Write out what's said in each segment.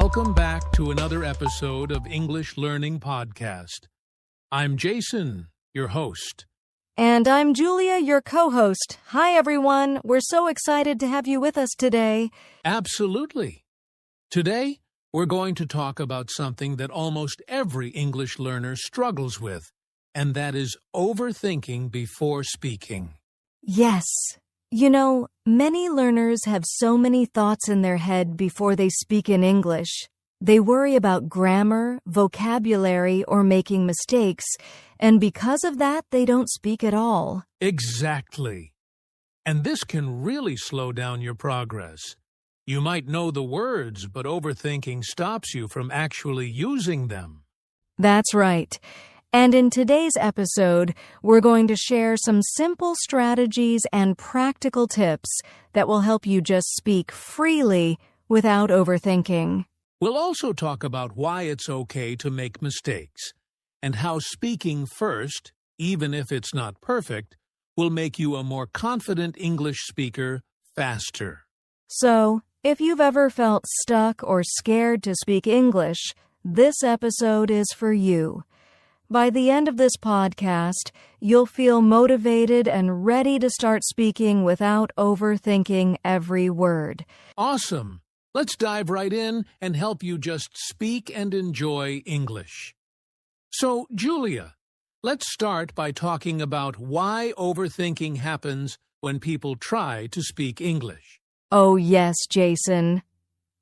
Welcome back to another episode of English Learning Podcast. I'm Jason, your host. And I'm Julia, your co-host. Hi, everyone. We're so excited to have you with us today. Absolutely. Today, we're going to talk about something that almost every English learner struggles with, and that is overthinking before speaking. Yes. You know, many learners have so many thoughts in their head before they speak in English. They worry about grammar, vocabulary, or making mistakes, and because of that, they don't speak at all. Exactly. And this can really slow down your progress. You might know the words, but overthinking stops you from actually using them. That's right. And in today's episode, we're going to share some simple strategies and practical tips that will help you just speak freely without overthinking. We'll also talk about why it's okay to make mistakes, and how speaking first, even if it's not perfect, will make you a more confident English speaker faster. So, if you've ever felt stuck or scared to speak English, this episode is for you. By the end of this podcast, you'll feel motivated and ready to start speaking without overthinking every word. Awesome! Let's dive right in and help you just speak and enjoy English. So, Julia, let's start by talking about why overthinking happens when people try to speak English. Oh yes, Jason.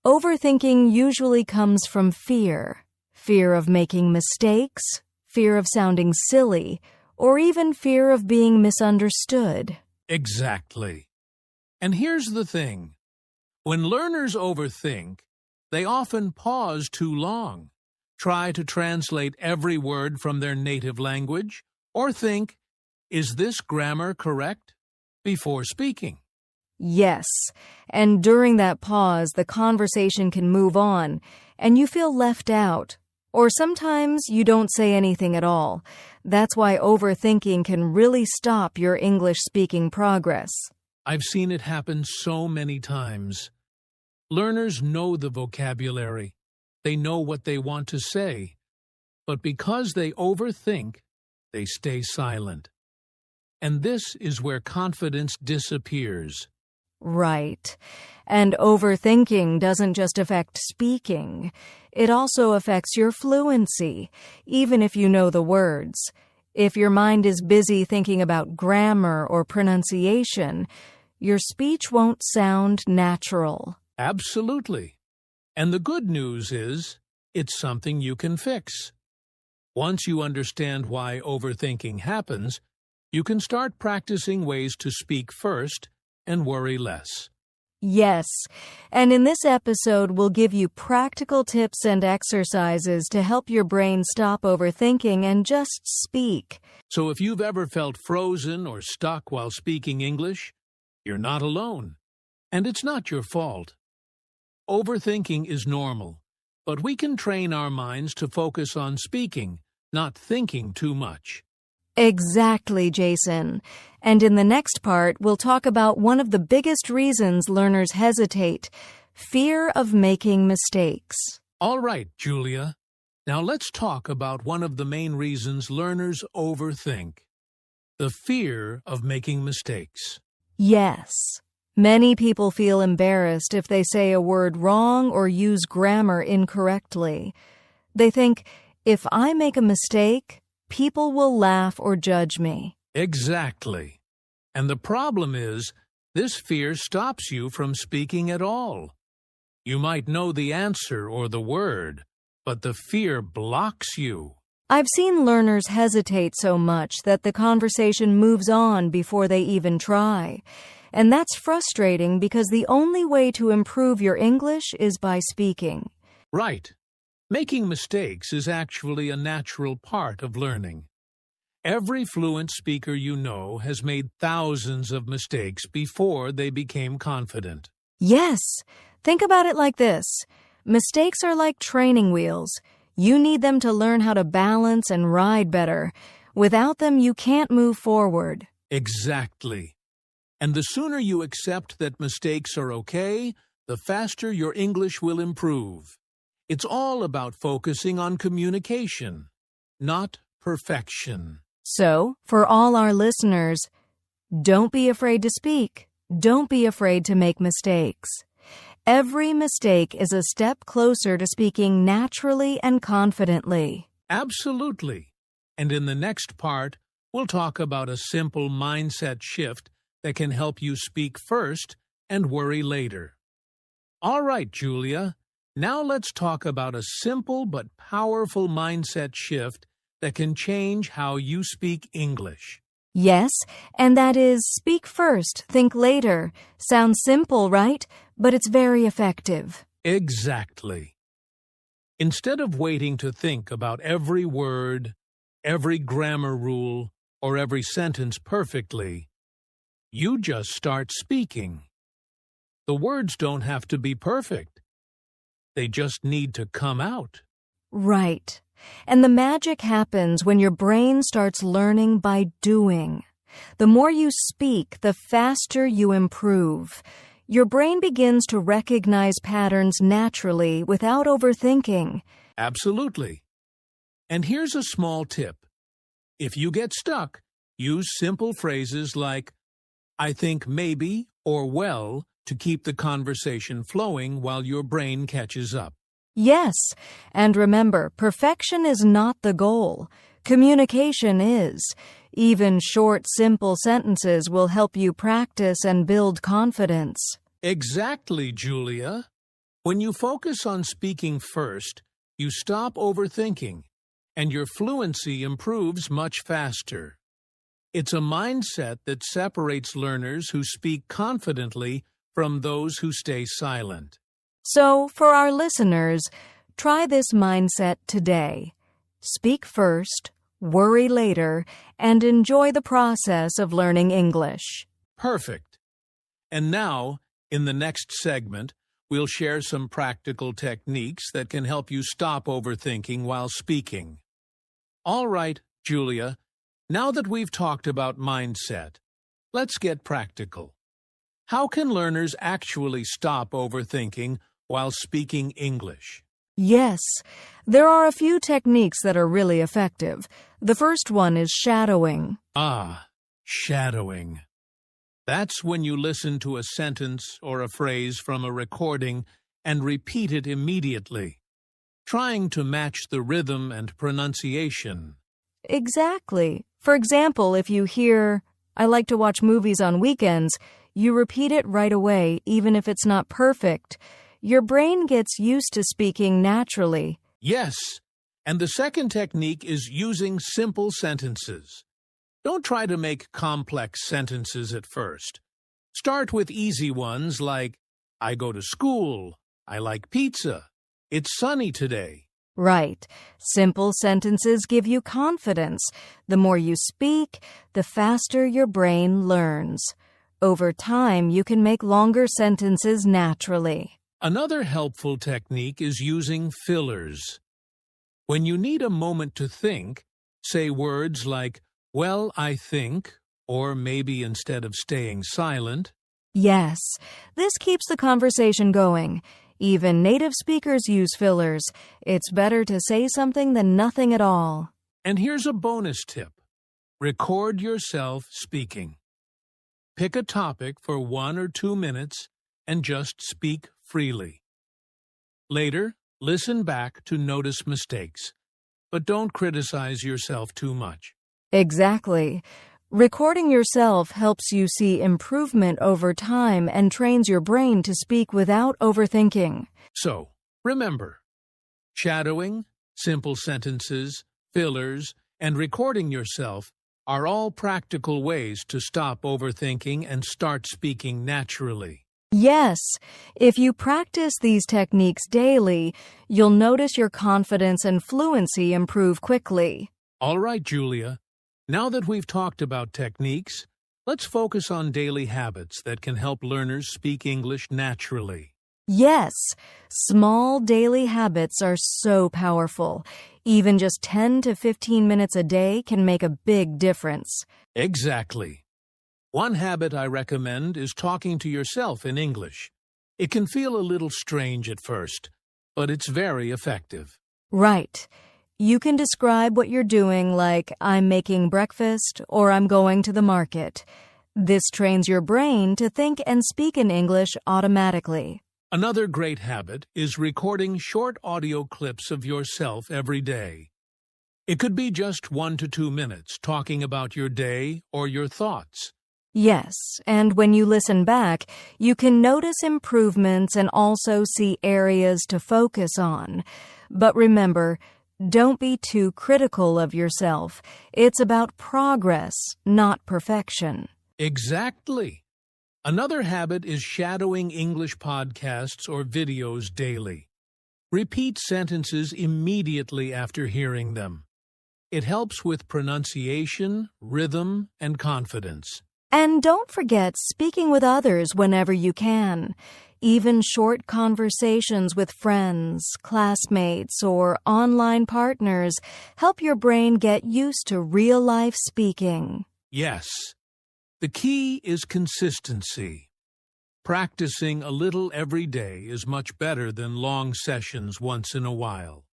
Overthinking usually comes from fear. Fear of making mistakes, fear of sounding silly, or even fear of being misunderstood. Exactly. And here's the thing. When learners overthink, they often pause too long, try to translate every word from their native language, or think, is this grammar correct? Before speaking. Yes, and during that pause, the conversation can move on, and you feel left out. Or sometimes you don't say anything at all. That's why overthinking can really stop your English speaking progress. I've seen it happen so many times. Learners know the vocabulary. They know what they want to say. But because they overthink, they stay silent. And this is where confidence disappears. Right. And overthinking doesn't just affect speaking. It also affects your fluency, even if you know the words. If your mind is busy thinking about grammar or pronunciation, your speech won't sound natural. Absolutely. And the good news is, it's something you can fix. Once you understand why overthinking happens, you can start practicing ways to speak first and worry less. Yes, and in this episode, we'll give you practical tips and exercises to help your brain stop overthinking and just speak. So if you've ever felt frozen or stuck while speaking English, you're not alone, and it's not your fault. Overthinking is normal, but we can train our minds to focus on speaking, not thinking too much. Exactly, Jason. And in the next part, we'll talk about one of the biggest reasons learners hesitate: fear of making mistakes. All right, Julia. Now let's talk about one of the main reasons learners overthink: the fear of making mistakes. Yes. Many people feel embarrassed if they say a word wrong or use grammar incorrectly. They think, if I make a mistake, people will laugh or judge me. Exactly. And the problem is, this fear stops you from speaking at all. You might know the answer or the word, but the fear blocks you. I've seen learners hesitate so much that the conversation moves on before they even try. And that's frustrating because the only way to improve your English is by speaking. Right. Making mistakes is actually a natural part of learning. Every fluent speaker you know has made thousands of mistakes before they became confident. Yes. Think about it like this. Mistakes are like training wheels. You need them to learn how to balance and ride better. Without them, you can't move forward. Exactly. And the sooner you accept that mistakes are okay, the faster your English will improve. It's all about focusing on communication, not perfection. So, for all our listeners, don't be afraid to speak. Don't be afraid to make mistakes. Every mistake is a step closer to speaking naturally and confidently. Absolutely. And in the next part, we'll talk about a simple mindset shift that can help you speak first and worry later. All right, Julia, now let's talk about a simple but powerful mindset shift that can change how you speak English. Yes, and that is speak first, think later. Sounds simple, right? But it's very effective. Exactly. Instead of waiting to think about every word, every grammar rule, or every sentence perfectly, you just start speaking. The words don't have to be perfect. They just need to come out. Right. And the magic happens when your brain starts learning by doing. The more you speak, the faster you improve. Your brain begins to recognize patterns naturally without overthinking. Absolutely. And here's a small tip. If you get stuck, use simple phrases like, I think maybe or well to keep the conversation flowing while your brain catches up. Yes, and remember, perfection is not the goal. Communication is. Even short, simple sentences will help you practice and build confidence. Exactly, Julia. When you focus on speaking first, you stop overthinking, and your fluency improves much faster. It's a mindset that separates learners who speak confidently from those who stay silent. So, for our listeners, try this mindset today. Speak first, worry later, and enjoy the process of learning English. Perfect. And now, in the next segment, we'll share some practical techniques that can help you stop overthinking while speaking. All right, Julia, now that we've talked about mindset, let's get practical. How can learners actually stop overthinking while speaking English? Yes, there are a few techniques that are really effective. The first one is shadowing. Shadowing. That's when you listen to a sentence or a phrase from a recording and repeat it immediately, trying to match the rhythm and pronunciation. Exactly. For example, if you hear, I like to watch movies on weekends, you repeat it right away, even if it's not perfect. Your brain gets used to speaking naturally. Yes, and the second technique is using simple sentences. Don't try to make complex sentences at first. Start with easy ones like, I go to school, I like pizza, it's sunny today. Right. Simple sentences give you confidence. The more you speak, the faster your brain learns. Over time, you can make longer sentences naturally. Another helpful technique is using fillers. When you need a moment to think, say words like, well, I think, or maybe instead of staying silent. Yes, this keeps the conversation going. Even native speakers use fillers. It's better to say something than nothing at all. And here's a bonus tip. Record yourself speaking. Pick a topic for 1 or 2 minutes and just speak freely. Later, listen back to notice mistakes, but don't criticize yourself too much. Exactly. Recording yourself helps you see improvement over time and trains your brain to speak without overthinking. So, remember, shadowing, simple sentences, fillers, and recording yourself are all practical ways to stop overthinking and start speaking naturally. Yes, if you practice these techniques daily, you'll notice your confidence and fluency improve quickly. All right, Julia. Now that we've talked about techniques, let's focus on daily habits that can help learners speak English naturally. Yes, small daily habits are so powerful. Even just 10 to 15 minutes a day can make a big difference. Exactly. One habit I recommend is talking to yourself in English. It can feel a little strange at first, but it's very effective. Right. You can describe what you're doing like, I'm making breakfast or I'm going to the market. This trains your brain to think and speak in English automatically. Another great habit is recording short audio clips of yourself every day. It could be just 1 to 2 minutes talking about your day or your thoughts. Yes, and when you listen back, you can notice improvements and also see areas to focus on. But remember, don't be too critical of yourself. It's about progress, not perfection. Exactly. Another habit is shadowing English podcasts or videos daily. Repeat sentences immediately after hearing them. It helps with pronunciation, rhythm, and confidence. And don't forget speaking with others whenever you can. Even short conversations with friends, classmates, or online partners help your brain get used to real-life speaking. Yes. The key is consistency. Practicing a little every day is much better than long sessions once in a while.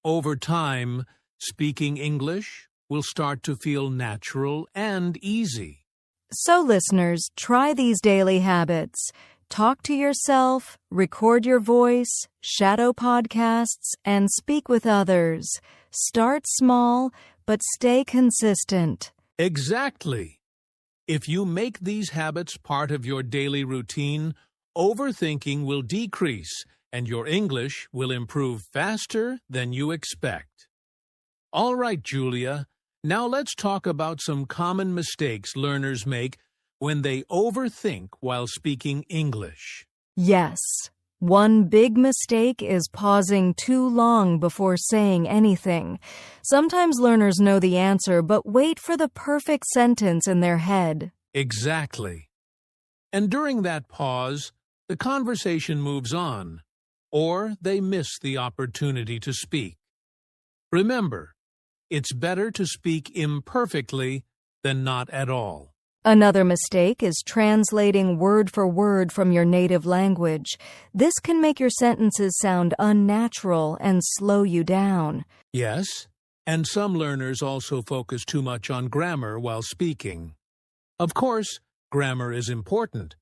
Over time, speaking English will start to feel natural and easy. So, listeners, try these daily habits. Talk to yourself, record your voice, shadow podcasts, and speak with others. Start small, but stay consistent. Exactly. If you make these habits part of your daily routine, overthinking will decrease and your English will improve faster than you expect. All right, Julia, now let's talk about some common mistakes learners make when they overthink while speaking English. Yes, one big mistake is pausing too long before saying anything. Sometimes learners know the answer but wait for the perfect sentence in their head. Exactly. And during that pause, the conversation moves on, or they miss the opportunity to speak. Remember, it's better to speak imperfectly than not at all. Another mistake is translating word for word from your native language. This can make your sentences sound unnatural and slow you down. Yes, and some learners also focus too much on grammar while speaking. Of course, grammar is important,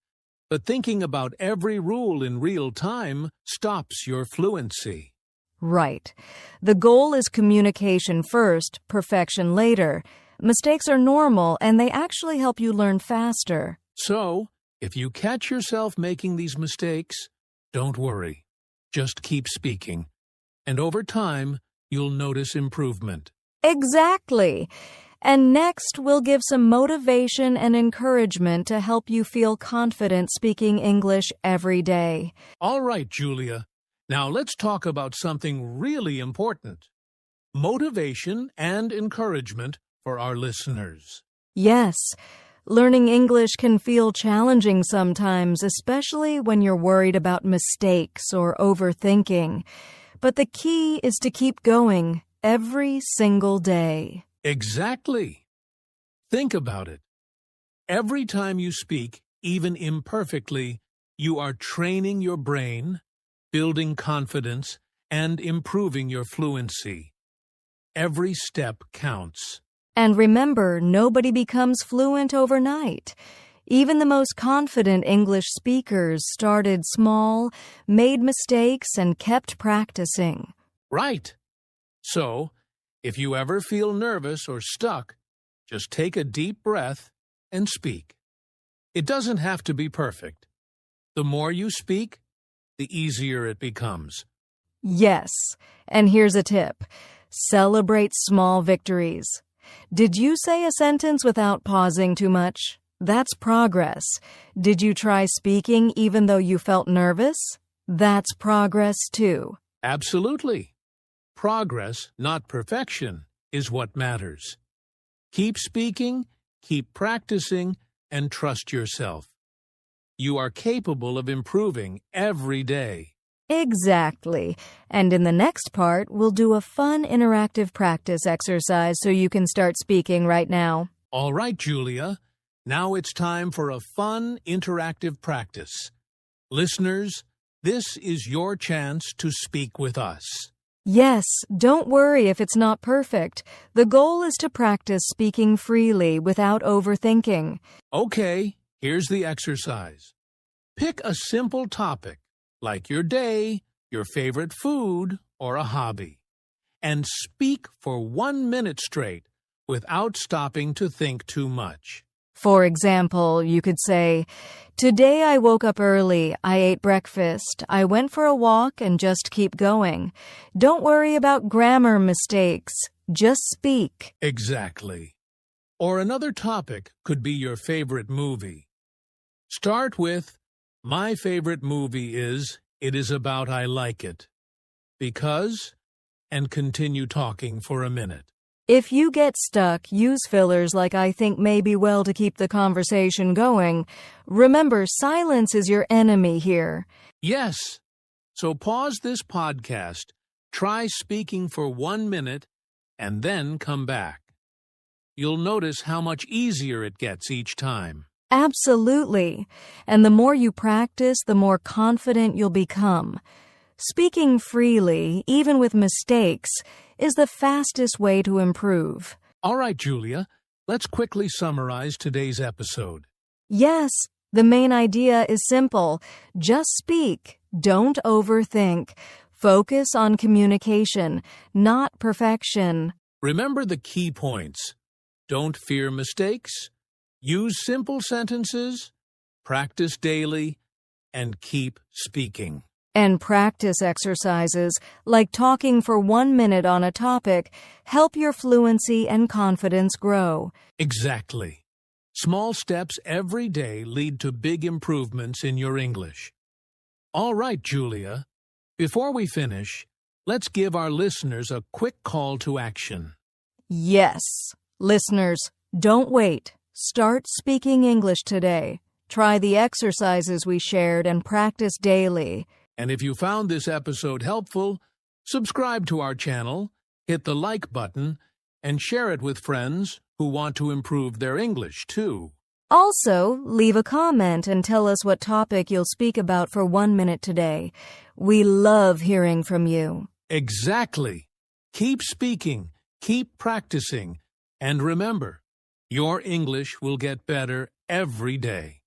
but thinking about every rule in real time stops your fluency. Right. The goal is communication first, perfection later. Mistakes are normal, and they actually help you learn faster. So, if you catch yourself making these mistakes, don't worry. Just keep speaking. And over time, you'll notice improvement. Exactly. And next, we'll give some motivation and encouragement to help you feel confident speaking English every day. All right, Julia. Now let's talk about something really important. Motivation and encouragement for our listeners. Yes, learning English can feel challenging sometimes, especially when you're worried about mistakes or overthinking. But the key is to keep going every single day. Exactly. Think about it. Every time you speak, even imperfectly, you are training your brain, building confidence, and improving your fluency. Every step counts. And remember, nobody becomes fluent overnight. Even the most confident English speakers started small, made mistakes, and kept practicing. Right. So, if you ever feel nervous or stuck, just take a deep breath and speak. It doesn't have to be perfect. The more you speak, the easier it becomes. Yes, and here's a tip. Celebrate small victories. Did you say a sentence without pausing too much? That's progress. Did you try speaking even though you felt nervous? That's progress too. Absolutely. Progress, not perfection, is what matters. Keep speaking, keep practicing, and trust yourself. You are capable of improving every day. Exactly. And in the next part, we'll do a fun interactive practice exercise so you can start speaking right now. All right, Julia. Now it's time for a fun interactive practice. Listeners, This is your chance to speak with us. Yes, don't worry if it's not perfect. The goal is to practice speaking freely without overthinking. Okay, here's the exercise. Pick a simple topic, like your day, your favorite food, or a hobby, and speak for 1 minute straight without stopping to think too much. For example, you could say, "Today I woke up early, I ate breakfast, I went for a walk and just keep going. Don't worry about grammar mistakes, just speak." Exactly. Or another topic could be your favorite movie. Start with, "My favorite movie is, it is about I like it. Because," and continue talking for a minute. If you get stuck, use fillers like "I think" maybe well to keep the conversation going. Remember, silence is your enemy here. Yes. So pause this podcast, try speaking for 1 minute, and then come back. You'll notice how much easier it gets each time. Absolutely. And the more you practice, the more confident you'll become. Speaking freely, even with mistakes, is the fastest way to improve. All right, Julia, let's quickly summarize today's episode. Yes, the main idea is simple. Just speak. Don't overthink. Focus on communication, not perfection. Remember the key points. Don't fear mistakes. Use simple sentences. Practice daily. And keep speaking. And practice exercises, like talking for 1 minute on a topic, help your fluency and confidence grow. Exactly. Small steps every day lead to big improvements in your English. All right, Julia. Before we finish, let's give our listeners a quick call to action. Yes. Listeners, don't wait. Start speaking English today. Try the exercises we shared and practice daily. And if you found this episode helpful, subscribe to our channel, hit the like button, and share it with friends who want to improve their English, too. Also, leave a comment and tell us what topic you'll speak about for 1 minute today. We love hearing from you. Exactly. Keep speaking, keep practicing, and remember, your English will get better every day.